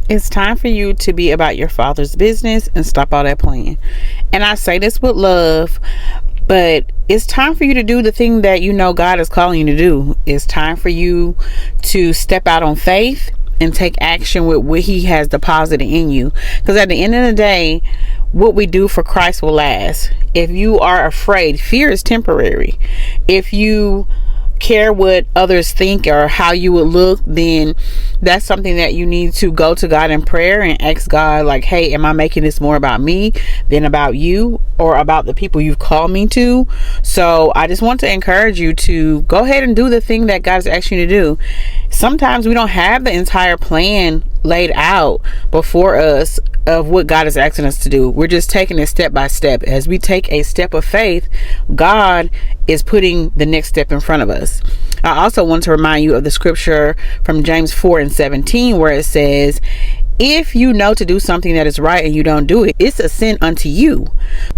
It's time for you to be about your Father's business and stop all that playing. And I say this with love, but it's time for you to do the thing that you know God is calling you to do. It's time for you to step out on faith and take action with what He has deposited in you. Because at the end of the day, what we do for Christ will last. If you are afraid, fear is temporary. If you care what others think or how you would look, then that's something that you need to go to God in prayer and ask God, like, hey, am I making this more about me than about you or about the people you've called me to? So I just want to encourage you to go ahead and do the thing that God's asking you to do. Sometimes we don't have the entire plan laid out before us of what God is asking us to do. We're just taking it step by step. As we take a step of faith, God is putting the next step in front of us. I also want to remind you of the scripture from James 4:17, where it says, if you know to do something that is right and you don't do it, it's a sin unto you.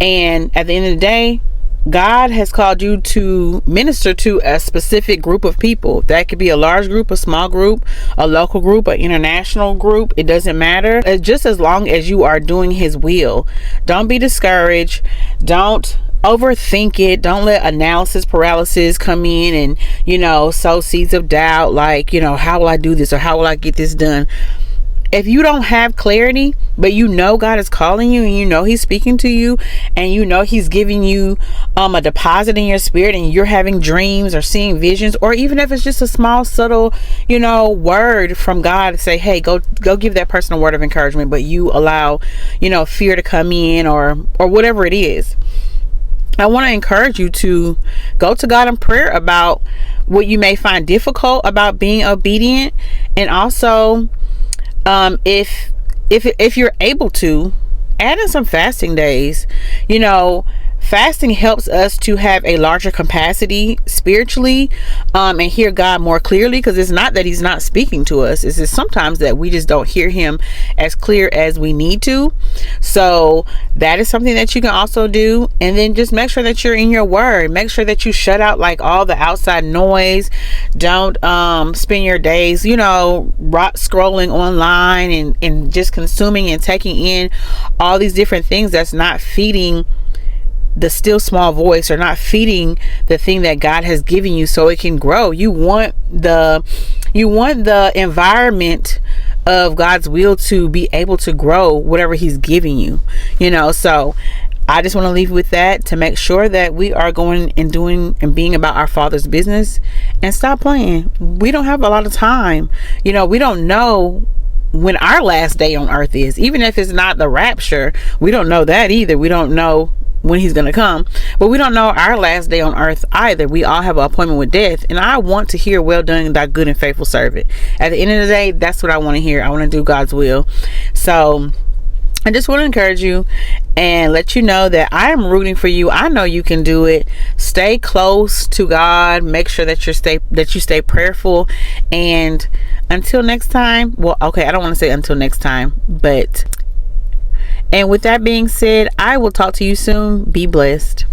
And at the end of the day, God has called you to minister to a specific group of people. That could be a large group, a small group, a local group, an international group. It doesn't matter. Just as long as you are doing His will. Don't be discouraged. Don't overthink it. Don't let analysis paralysis come in and, sow seeds of doubt. Like, how will I do this or how will I get this done? If you don't have clarity, but God is calling you and He's speaking to you and He's giving you a deposit in your spirit and you're having dreams or seeing visions, or even if it's just a small, subtle, word from God to say, hey, go give that person a word of encouragement, but you allow, fear to come in or whatever it is. I want to encourage you to go to God in prayer about what you may find difficult about being obedient, and also if you're able to, add in some fasting days. Fasting helps us to have a larger capacity spiritually, and hear God more clearly, because it's not that He's not speaking to us. It's just sometimes that we just don't hear Him as clear as we need to. So that is something that you can also do. And then just make sure that you're in your word. Make sure that you shut out like all the outside noise. Don't spend your days scrolling online and just consuming and taking in all these different things that's not feeding the still small voice, or not feeding the thing that God has given you so it can grow. You want the environment of God's will to be able to grow whatever He's giving you. So I just want to leave you with that, to make sure that we are going and doing and being about our Father's business, and stop playing. We don't have a lot of time. We don't know when our last day on earth is. Even if it's not the rapture, we don't know that either. We don't know when He's going to come, but we don't know our last day on earth either. We all have an appointment with death, and I want to hear, well done, thy good and faithful servant. At the end of the day, that's what I want to hear. I want to do God's will. So I just want to encourage you and let you know that I am rooting for you. I know you can do it. Stay close to God. Make sure that you stay prayerful. And until next time, I don't want to say until next time, and with that being said, I will talk to you soon. Be blessed.